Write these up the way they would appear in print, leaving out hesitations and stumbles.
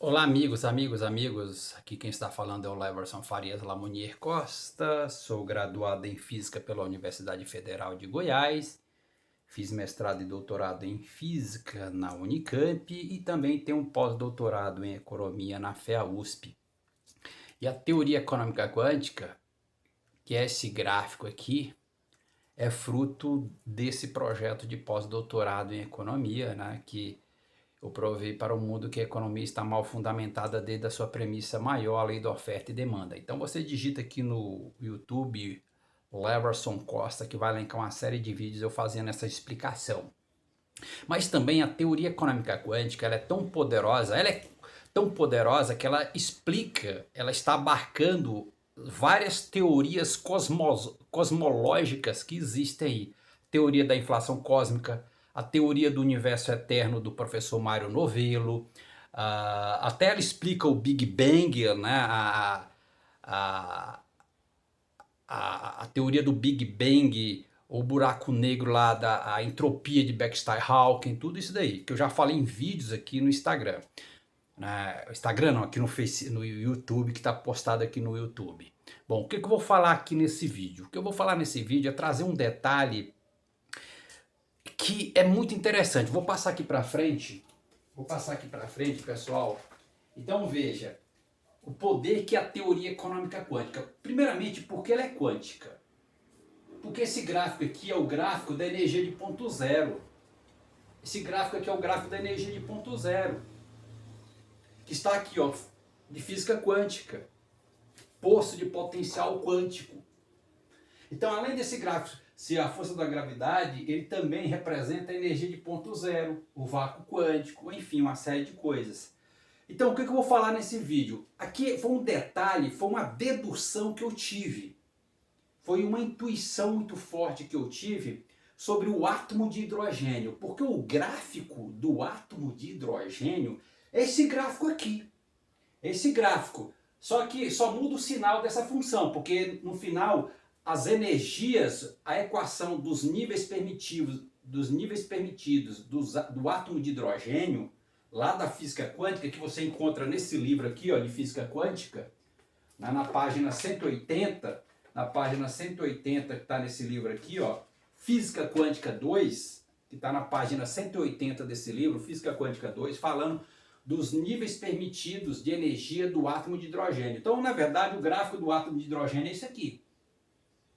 Olá, amigos. Aqui quem está falando é o Leverson Farias Lamunier Costa. Sou graduado em Física pela Universidade Federal de Goiás. Fiz mestrado e doutorado em Física na Unicamp e também tenho um pós-doutorado em Economia na FEA-USP. E a teoria econômica quântica, que é esse gráfico aqui, é fruto desse projeto de pós-doutorado em Economia, né, que eu provei para o mundo que a economia está mal fundamentada desde a sua premissa maior, a lei da oferta e demanda. Então você digita aqui no YouTube Leverson Costa, que vai linkar uma série de vídeos eu fazendo essa explicação. Mas também a teoria econômica quântica, ela é tão poderosa que ela explica, ela está abarcando várias teorias cosmológicas que existem aí. Teoria da inflação cósmica, a teoria do universo eterno do professor Mário Novello, até ela explica o Big Bang, né? A, a teoria do Big Bang, o buraco negro lá, a entropia de Baxter-Hawkins, tudo isso daí, que eu já falei em vídeos aqui no Instagram. Instagram não, aqui no YouTube, que está postado aqui no YouTube. Bom, o que eu vou falar aqui nesse vídeo? O que eu vou falar nesse vídeo é trazer um detalhe que é muito interessante. Vou passar aqui para frente. Pessoal. Então veja, o poder que a teoria econômica quântica. Primeiramente, porque ela é quântica. Porque esse gráfico aqui é o gráfico da energia de ponto zero. Esse gráfico aqui é o gráfico da energia de ponto zero. Que está aqui, ó, de física quântica. Poço de potencial quântico. Então, além desse gráfico ser a força da gravidade, ele também representa a energia de ponto zero, o vácuo quântico, enfim, uma série de coisas. Então, o que eu vou falar nesse vídeo? Aqui foi um detalhe, foi uma dedução que eu tive. Foi uma intuição muito forte que eu tive sobre o átomo de hidrogênio. Porque o gráfico do átomo de hidrogênio é esse gráfico aqui. Esse gráfico. Só que só muda o sinal dessa função, porque no final as energias, a equação dos níveis permitidos, do átomo de hidrogênio, lá da física quântica, que você encontra nesse livro aqui, ó, de física quântica, na página 180, que está nesse livro aqui, ó, Física Quântica 2, que está na página 180 desse livro, Física Quântica 2, falando dos níveis permitidos de energia do átomo de hidrogênio. Então, na verdade, o gráfico do átomo de hidrogênio é esse aqui.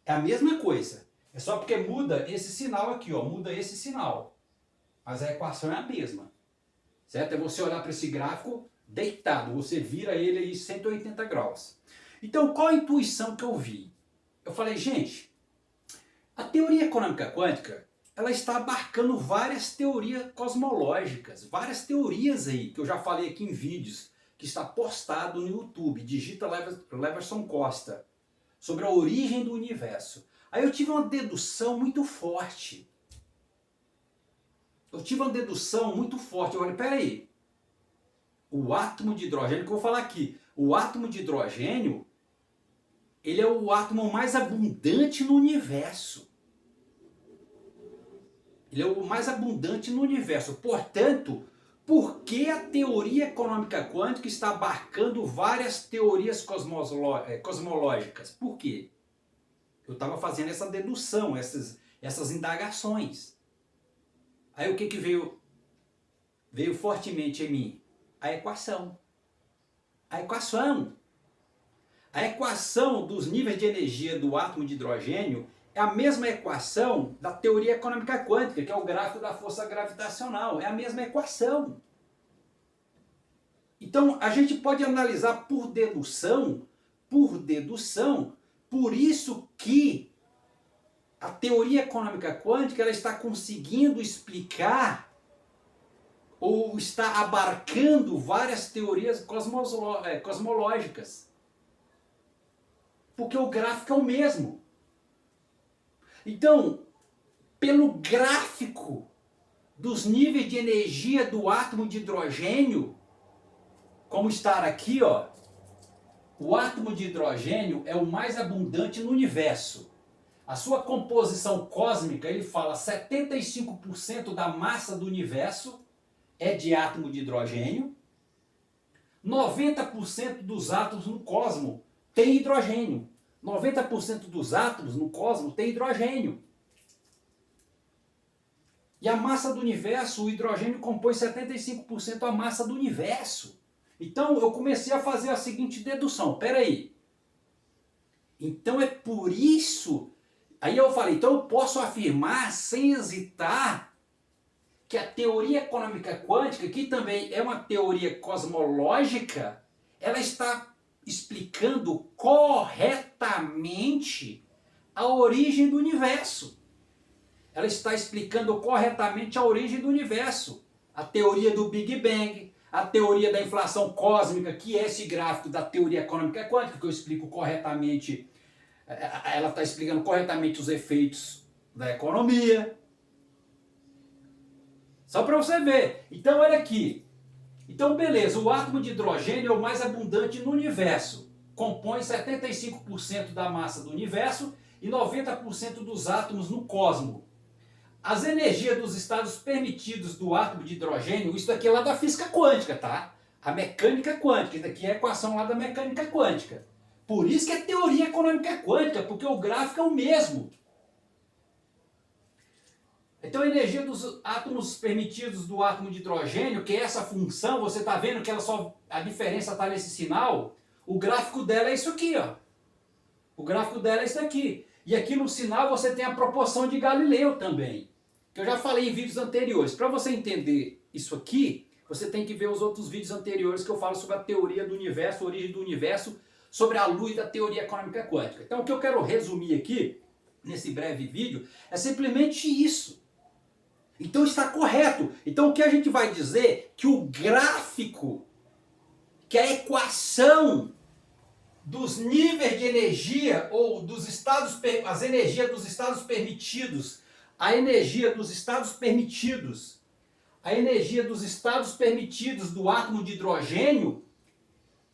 É a mesma coisa. É só porque muda esse sinal aqui, ó, muda esse sinal. Mas a equação é a mesma. Certo? É você olhar para esse gráfico deitado, você vira ele aí 180 graus. Então, qual a intuição que eu vi? Eu falei, gente, a teoria econômica quântica, ela está abarcando várias teorias cosmológicas, várias teorias aí, que eu já falei aqui em vídeos, que está postado no YouTube, digita Leverson Costa, sobre a origem do universo. Aí eu tive uma dedução muito forte. Eu falei, peraí, o átomo de hidrogênio, que eu vou falar aqui, o átomo de hidrogênio, ele é o átomo mais abundante no universo. Ele é o mais abundante no universo. Portanto, por que a teoria econômica quântica está abarcando várias teorias cosmológicas? Por quê? Eu estava fazendo essa dedução, essas indagações. Aí o que veio? Veio fortemente em mim? A equação. A equação. A equação dos níveis de energia do átomo de hidrogênio é a mesma equação da teoria econômica quântica, que é o gráfico da força gravitacional. É a mesma equação. Então, a gente pode analisar por dedução, por isso que a teoria econômica quântica ela está conseguindo explicar ou está abarcando várias teorias cosmológicas. Porque o gráfico é o mesmo. Então, pelo gráfico dos níveis de energia do átomo de hidrogênio, como está aqui, ó, o átomo de hidrogênio é o mais abundante no universo. A sua composição cósmica, ele fala 75% da massa do universo é de átomo de hidrogênio. 90% dos átomos no cosmos tem hidrogênio. 90% dos átomos no cosmos tem hidrogênio. E a massa do universo, o hidrogênio compõe 75% da massa do universo. Então eu comecei a fazer a seguinte dedução. Espera aí. Então é por isso... Aí eu falei, então eu posso afirmar sem hesitar que a teoria econômica quântica, que também é uma teoria cosmológica, ela está explicando corretamente a origem do universo. Ela está explicando corretamente a origem do universo. A teoria do Big Bang, a teoria da inflação cósmica, que é esse gráfico da teoria econômica quântica, que eu explico corretamente, ela está explicando corretamente os efeitos da economia. Só para você ver. Então, olha aqui. Então, beleza, o átomo de hidrogênio é o mais abundante no universo. Compõe 75% da massa do universo e 90% dos átomos no cosmos. As energias dos estados permitidos do átomo de hidrogênio, isso daqui é lá da física quântica, tá? A mecânica quântica, isso daqui é a equação lá da mecânica quântica. Por isso que é teoria econômica quântica, porque o gráfico é o mesmo. Então a energia dos átomos permitidos do átomo de hidrogênio, que é essa função, você está vendo que ela só, a diferença está nesse sinal, o gráfico dela é isso aqui, ó. O gráfico dela é isso aqui. E aqui no sinal você tem a proporção de Galileu também, que eu já falei em vídeos anteriores. Para você entender isso aqui, você tem que ver os outros vídeos anteriores que eu falo sobre a teoria do universo, a origem do universo, sobre a luz da teoria econômica quântica. Então o que eu quero resumir aqui, nesse breve vídeo, é simplesmente isso. Então está correto. Então o que a gente vai dizer? Que o gráfico, que a equação dos níveis de energia, ou dos estados, as energias dos estados permitidos, a energia dos estados permitidos, a energia dos estados permitidos do átomo de hidrogênio,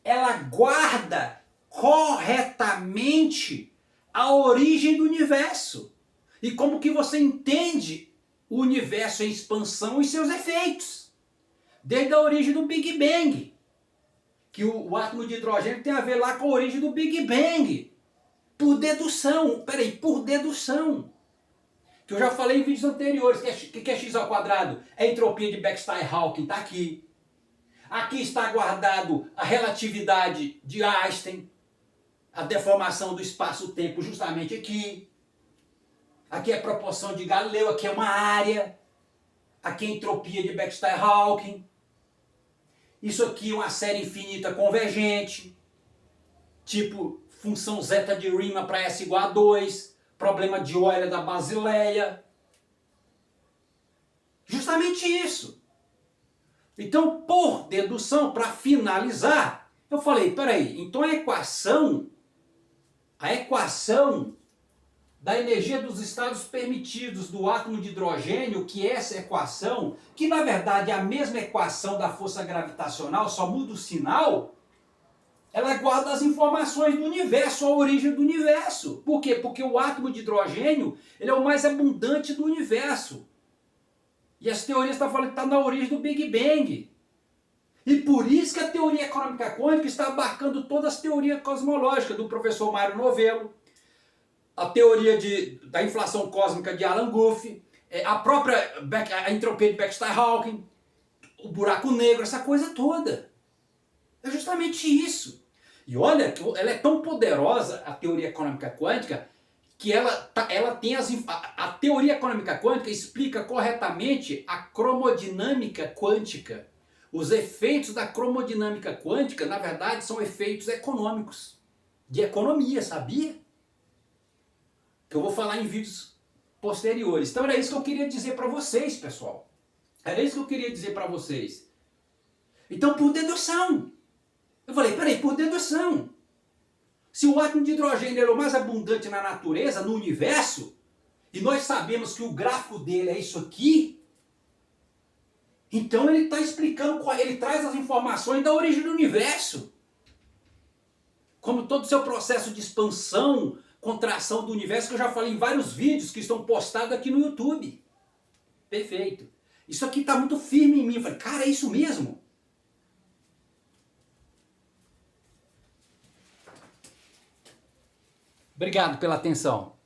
ela guarda corretamente a origem do universo. E como que você entende o universo em expansão e seus efeitos? Desde a origem do Big Bang. Que o átomo de hidrogênio tem a ver lá com a origem do Big Bang. Por dedução. Peraí, por dedução. Que eu já falei em vídeos anteriores. O que é x ao quadrado? É a entropia de Beckstein-Hawking, está aqui. Aqui está guardado a relatividade de Einstein. A deformação do espaço-tempo justamente aqui. Aqui é a proporção de Galileu, aqui é uma área. Aqui é a entropia de Beckstein-Hawking. Isso aqui é uma série infinita convergente. Tipo função zeta de Riemann para S igual a 2. Problema de Euler da Basileia. Justamente isso. Então, por dedução, para finalizar, eu falei, peraí, então a equação da energia dos estados permitidos do átomo de hidrogênio, que é essa equação, que na verdade é a mesma equação da força gravitacional, só muda o sinal, ela guarda as informações do universo, a origem do universo. Por quê? Porque o átomo de hidrogênio ele é o mais abundante do universo. E as teorias estão falando que está na origem do Big Bang. E por isso que a teoria econômica quântica está abarcando todas as teorias cosmológicas do professor Mário Novelo, a teoria da inflação cósmica de Alan Guth, a própria a entropia de Beckstein-Hawking, o buraco negro, essa coisa toda. É justamente isso. E olha, ela é tão poderosa, a teoria econômica quântica, que ela tem a teoria econômica quântica explica corretamente a cromodinâmica quântica. Os efeitos da cromodinâmica quântica, na verdade, são efeitos econômicos, de economia, sabia? Que eu vou falar em vídeos posteriores. Então era isso que eu queria dizer para vocês, pessoal. Era isso que eu queria dizer para vocês. Então, por dedução. Eu falei, peraí, por dedução. Se o átomo de hidrogênio é o mais abundante na natureza, no universo, e nós sabemos que o gráfico dele é isso aqui, então ele está explicando, ele traz as informações da origem do universo. Como todo o seu processo de expansão, contração do universo, que eu já falei em vários vídeos que estão postados aqui no YouTube. Perfeito. Isso aqui está muito firme em mim. Eu falei, cara, é isso mesmo? Obrigado pela atenção.